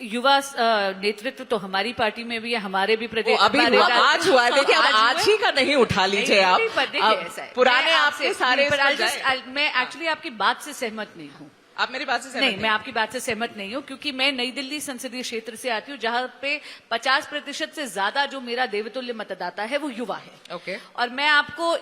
युवा नेतृत्व तो हमारी पार्टी में भी है, हमारे भी प्रदेश अभी हुआ, आज हुआ, देखिए अब आज ही का नहीं उठा लीजिए आप, पुराने आपके सारे। मैं एक्चुअली आपकी बात से सहमत नहीं हूँ। आप मेरी बात से सहमत नहीं, मैं आपकी बात से सहमत नहीं हूँ, क्योंकि मैं नई दिल्ली संसदीय क्षेत्र से आती हूँ, जहाँ पे 50% से ज्यादा जो मेरा देवतुल्य मतदाता है वो युवा है। ओके। और मैं आपको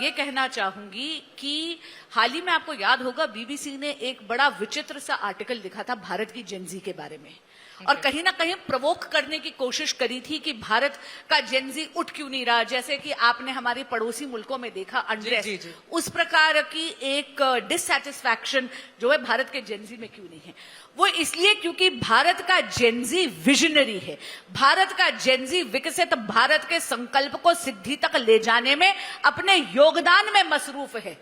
ये कहना चाहूंगी कि हाल ही में आपको याद होगा बीबीसी ने एक बड़ा विचित्र सा आर्टिकल लिखा था भारत की जेनजी के बारे में, और कहीं ना कहीं प्रवोक करने की कोशिश करी थी कि भारत का जेनजी उठ क्यों नहीं रहा, जैसे कि आपने हमारे पड़ोसी मुल्कों में देखा अनरेस्ट, उस प्रकार की एक डिससैटिस्फैक्शन जो है भारत के जेनजी में क्यों नहीं है। वो इसलिए क्योंकि भारत का जेनजी विजनरी है, भारत का जेनजी विकसित भारत के संकल्प को सिद्धि तक ले जाने में अपने योगदान में मसरूफ है।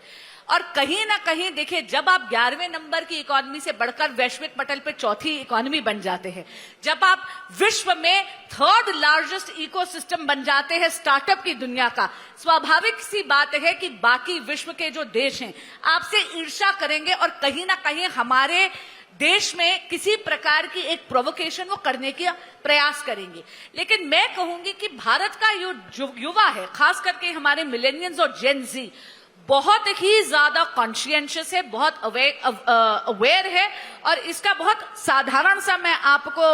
और कहीं ना कहीं देखिए, जब आप 11वें नंबर की इकोनॉमी से बढ़कर वैश्विक पटल पे चौथी इकोनॉमी बन जाते हैं, जब आप विश्व में 3rd लार्जेस्ट इकोसिस्टम बन जाते हैं स्टार्टअप की दुनिया का, स्वाभाविक सी बात है कि बाकी विश्व के जो देश हैं आपसे ईर्ष्या करेंगे और कहीं ना कहीं हमारे देश में किसी प्रकार की एक प्रोवोकेशन वो करने का प्रयास करेंगे। लेकिन मैं कहूंगी कि भारत का जो युवा है, खास करके हमारे मिलेनियल्स और जेन जी, बहुत ही ज्यादा कॉन्शियंशियस है, बहुत अवेयर है। और इसका बहुत साधारण सा मैं आपको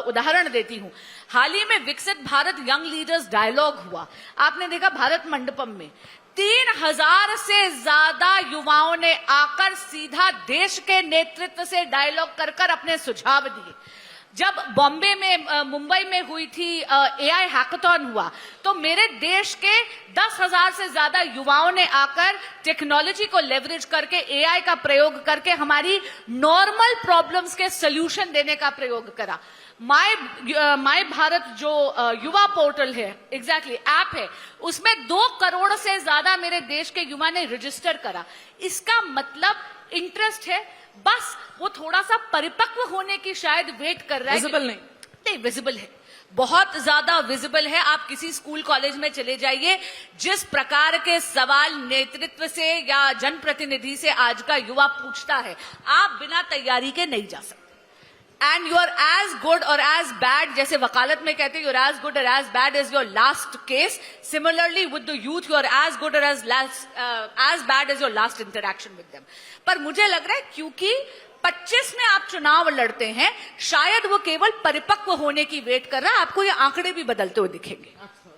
उदाहरण देती हूं। हाल ही में विकसित भारत यंग लीडर्स डायलॉग हुआ, आपने देखा भारत मंडपम में 3000 से ज्यादा युवाओं ने आकर सीधा देश के नेतृत्व से डायलॉग कर अपने सुझाव दिए। जब बॉम्बे में मुंबई में हुई थी एआई हैकाथॉन हुआ, तो मेरे देश के 10,000 से ज्यादा युवाओं ने आकर टेक्नोलॉजी को लेवरेज करके, एआई का प्रयोग करके हमारी नॉर्मल प्रॉब्लम्स के सॉल्यूशन देने का प्रयोग करा। माय भारत जो युवा पोर्टल है, एग्जैक्टली ऐप है, उसमें 2 करोड़ से ज्यादा मेरे देश के युवा ने रजिस्टर करा। इसका मतलब इंटरेस्ट है, बस वो थोड़ा सा परिपक्व होने की शायद वेट कर रहा है। विजिबल नहीं, विजिबल है, बहुत ज्यादा विजिबल है। आप किसी स्कूल कॉलेज में चले जाइए, जिस प्रकार के सवाल नेतृत्व से या जनप्रतिनिधि से आज का युवा पूछता है, आप बिना तैयारी के नहीं जा सकते। And you are as good or as bad, जैसे वकालत में कहते हैं, you are as good or as bad as your last case. Similarly with the youth, you are as good or as bad as your last interaction with them. पर मुझे लग रहा है क्योंकि 25 में आप चुनाव लड़ते हैं, शायद वो केवल परिपक्व होने की वेट कर रहा है। आपको ये आंकड़े भी बदलते हुए दिखेंगे।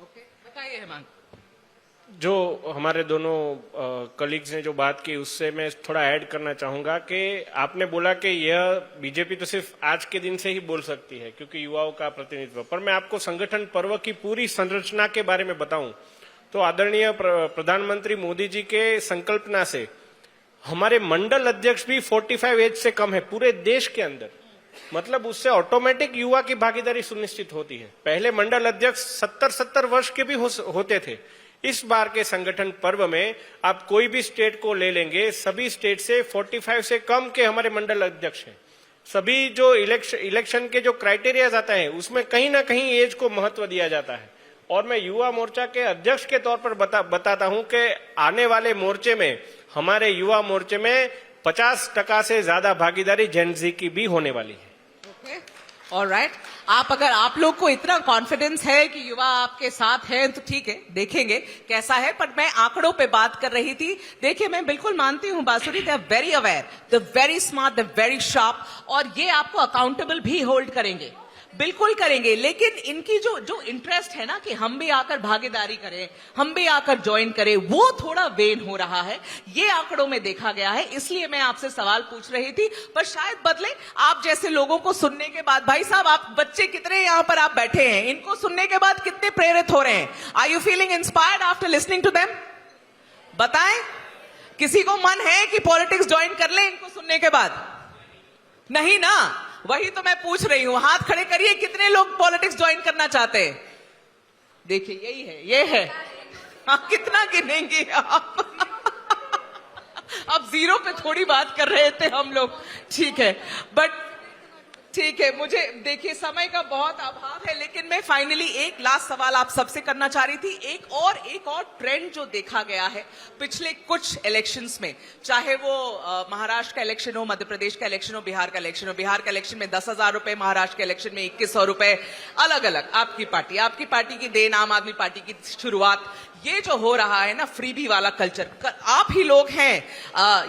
ओके, बताइए हेमंत। जो हमारे दोनों कलीग्स ने जो बात की, उससे मैं थोड़ा ऐड करना चाहूंगा कि आपने बोला कि यह बीजेपी तो सिर्फ आज के दिन से ही बोल सकती है क्योंकि युवाओं का प्रतिनिधित्व, पर मैं आपको संगठन पर्व की पूरी संरचना के बारे में बताऊं तो आदरणीय प्रधानमंत्री मोदी जी के संकल्पना से हमारे मंडल अध्यक्ष भी 45 एज से कम है पूरे देश के अंदर। मतलब उससे ऑटोमेटिक युवा की भागीदारी सुनिश्चित होती है। पहले मंडल अध्यक्ष 70 वर्ष के भी होते थे। इस बार के संगठन पर्व में आप कोई भी स्टेट को ले लेंगे, सभी स्टेट से 45 से कम के हमारे मंडल अध्यक्ष हैं। सभी जो इलेक्शन के जो क्राइटेरिया आता है उसमें कहीं ना कहीं एज को महत्व दिया जाता है। और मैं युवा मोर्चा के अध्यक्ष के तौर पर बताता हूं कि आने वाले मोर्चे में, हमारे युवा मोर्चे में 50% से ज्यादा भागीदारी जेन जी की भी होने वाली है। ऑलराइट, अगर आप लोग को इतना कॉन्फिडेंस है कि युवा आपके साथ हैं तो ठीक है, देखेंगे कैसा है। पर मैं आंकड़ों पे बात कर रही थी। देखिए, मैं बिल्कुल मानती हूं Bansuri, they are very aware, they very smart, they very sharp, और ये आपको अकाउंटेबल भी होल्ड करेंगे, बिल्कुल करेंगे। लेकिन इनकी जो इंटरेस्ट है ना कि हम भी आकर भागीदारी करें, हम भी आकर ज्वाइन करें, वो थोड़ा वेन हो रहा है। ये आंकड़ों में देखा गया है। इसलिए मैं आपसे सवाल पूछ रही थी, पर शायद बदले। आप जैसे लोगों को सुनने के बाद, भाई साहब, आप बच्चे कितने यहाँ पर आप बैठे हैं, इनको सुनने के बाद कितने प्रेरित हो रहे हैं? Are you feeling inspired after listening to them? बताएं, किसी को मन है कि पॉलिटिक्स ज्वाइन कर ले इनको सुनने के बाद? नहीं ना, वही तो मैं पूछ रही हूं। हाथ खड़े करिए, कितने लोग पॉलिटिक्स ज्वाइन करना चाहते हैं? देखिए, यही है, ये है। आप कितना गिनेंगे आप? अब 0 पे थोड़ी बात कर रहे थे हम लोग, ठीक है। बट ठीक है, मुझे देखिए समय का बहुत अभाव है, लेकिन मैं फाइनली एक लास्ट सवाल आप सबसे करना चाह रही थी। एक और ट्रेंड जो देखा गया है पिछले कुछ इलेक्शंस में, चाहे वो महाराष्ट्र का इलेक्शन हो, मध्य प्रदेश का इलेक्शन हो, बिहार का इलेक्शन हो। बिहार का इलेक्शन में 10,000 रुपए, महाराष्ट्र के इलेक्शन में 2100 रुपए, अलग अलग। आपकी पार्टी की देन, आम आदमी पार्टी की शुरुआत। ये जो हो रहा है ना फ्रीबी वाला कल्चर, आप ही लोग हैं,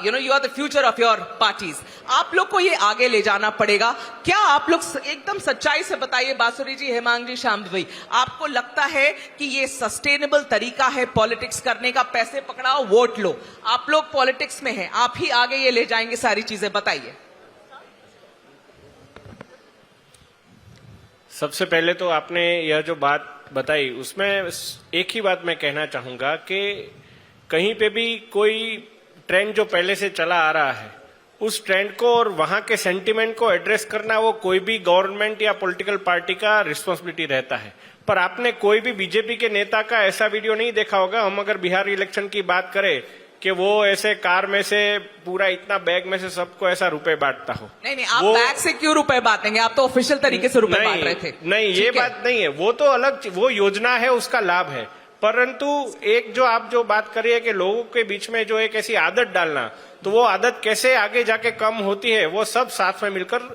you are the future of your parties. आप लोग को ये आगे ले जाना पड़ेगा। क्या आप लोग एकदम सच्चाई से बताइए, बांसुरी जी, हेमांग जी, श्याम भाई, आपको लगता है कि ये सस्टेनेबल तरीका है पॉलिटिक्स करने का? पैसे पकड़ाओ, वोट लो। आप लोग पॉलिटिक्स में हैं, आप ही आगे ये ले जाएंगे सारी चीजें, बताइए। सबसे पहले तो आपने यह जो बात बताई उसमें एक ही बात मैं कहना चाहूंगा कि कहीं पे भी कोई ट्रेंड जो पहले से चला आ रहा है उस ट्रेंड को और वहां के सेंटिमेंट को एड्रेस करना वो कोई भी गवर्नमेंट या पॉलिटिकल पार्टी का रिस्पॉन्सिबिलिटी रहता है। पर आपने कोई भी बीजेपी के नेता का ऐसा वीडियो नहीं देखा होगा, हम अगर बिहार इलेक्शन की बात करें, कि वो ऐसे कार में से पूरा इतना बैग में से सबको ऐसा रुपए बांटता हो। नहीं, आप बैग से क्यों रुपए बांटेंगे? आप तो ऑफिशियल तरीके से रुपए बांट रहे थे। नहीं, ये बात नहीं है, वो तो अलग, वो योजना है, उसका लाभ है। परंतु एक जो आप जो बात करिए कि लोगों के बीच में जो एक ऐसी आदत डालना, तो वो आदत कैसे आगे जाके कम होती है, वो सब साथ में मिलकर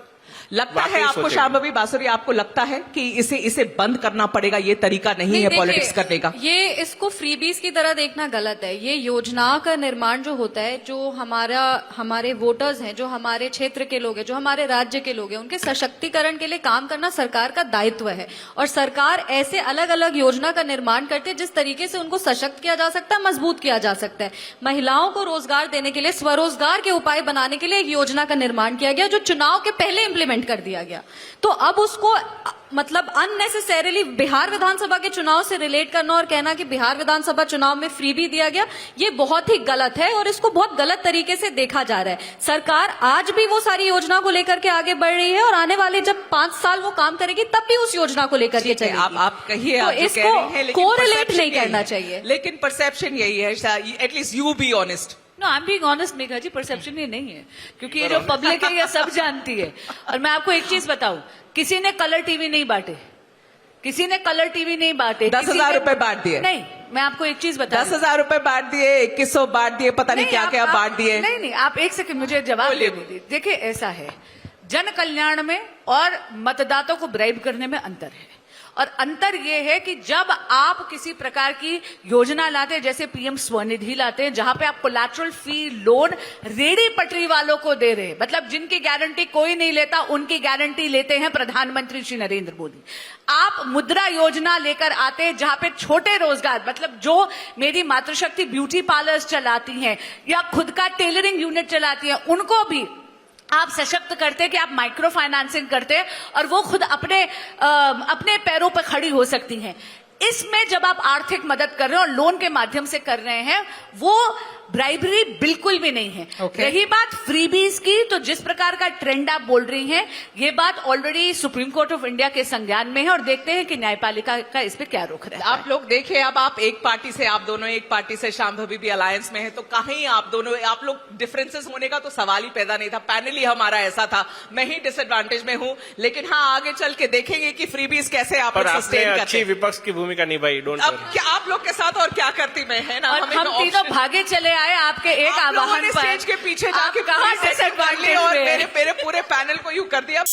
लगता है आपको। श्याम भाभी, बांसुरी, आपको लगता है कि इसे बंद करना पड़ेगा? ये तरीका नहीं है पॉलिटिक्स करने का। ये इसको फ्रीबीज की तरह देखना गलत है। ये योजनाओं का निर्माण जो होता है, जो हमारे वोटर्स हैं, जो हमारे क्षेत्र के लोग हैं, जो हमारे राज्य के लोग हैं, उनके सशक्तिकरण के लिए काम करना सरकार का दायित्व है। और सरकार ऐसे अलग अलग योजना का निर्माण करती है जिस तरीके से उनको सशक्त किया जा सकता है, मजबूत किया जा सकता है। महिलाओं को रोजगार देने के लिए, स्वरोजगार के उपाय बनाने के लिए एक योजना का निर्माण किया गया जो चुनाव के पहले इम्प्लीमेंट कर दिया गया। तो अब उसको मतलब अननेसेसरीली बिहार विधानसभा के चुनाव से रिलेट करना और कहना कि बिहार विधानसभा चुनाव में फ्रीबी दिया गया, ये बहुत ही गलत है और इसको बहुत गलत तरीके से देखा जा रहा है। सरकार आज भी वो सारी योजना को लेकर के आगे बढ़ रही है और आने वाले जब 5 साल वो काम करेगी तब भी उस योजना को लेकर के चलेगी। आप कहिए, तो इसको कोरिलेट नहीं करना चाहिए। लेकिन परसेप्शन यही है, at least you be honest. No, I am being honest Megha ji, perception ये नहीं है, क्योंकि ये जो पब्लिक है ये सब जानती है। और मैं आपको एक चीज बताऊं, किसी ने कलर टीवी नहीं बांटे, किसी ने कलर टीवी नहीं बांटे। 10,000 रुपए बांट दिए। नहीं, मैं आपको एक चीज बता, 10,000 रुपए बांट दिए, 2100 बांट दिए, पता नहीं क्या क्या बांट दिए। नहीं, आप एक सेकंड मुझे जवाब दीजिए। देखिए, ऐसा है, जन कल्याण में और मतदाताओं को ब्राइब करने में अंतर है। और अंतर ये है कि जब आप किसी प्रकार की योजना लाते हैं, जैसे पीएम स्वनिधि लाते हैं, जहां पे आप कोलैटरल फ्री लोन रेडी पटरी वालों को दे रहे हैं, मतलब जिनकी गारंटी कोई नहीं लेता, उनकी गारंटी लेते हैं प्रधानमंत्री श्री नरेंद्र मोदी। आप मुद्रा योजना लेकर आते हैं, जहां पे छोटे रोजगार, मतलब जो मेरी मातृशक्ति ब्यूटी पार्लर्स चलाती हैं या खुद का टेलरिंग यूनिट चलाती हैं, उनको भी आप सशक्त करते कि आप माइक्रो फाइनेंसिंग करते और वो खुद अपने पैरों पर खड़ी हो सकती हैं। इसमें जब आप आर्थिक मदद कर रहे हो और लोन के माध्यम से कर रहे हैं, वो ब्राइबरी बिल्कुल भी नहीं है। रही बात फ्रीबीज की, तो जिस प्रकार का ट्रेंड आप बोल रही हैं, ये बात already supreme court of India के संज्ञान में है और देखते हैं कि न्यायपालिका का इस पे क्या रुख रहता है। आप लोग देखिए, अब आप एक पार्टी से, आप दोनों एक पार्टी से, श्याम भाभी भी अलायंस में है, तो कहीं आप लोग डिफरेंसेस होने का तो सवाल ही पैदा नहीं था। पैनल ही हमारा ऐसा था, मैं ही डिसएडवांटेज में हूं। लेकिन हाँ, आगे चल के देखेंगे कि फ्रीबीज कैसे आप सस्टेन करते हैं। अच्छी विपक्ष की भूमिका निभाई। डोंट अब क्या आप लोग के साथ और क्या करती मैं, है ना? और हम तीनों भागे चले आए आपके एक आह्वान पर। स्टेज के पीछे जाके कहां डिसएडवांटेज और मेरे पूरे पैनल को यूं कर दिया।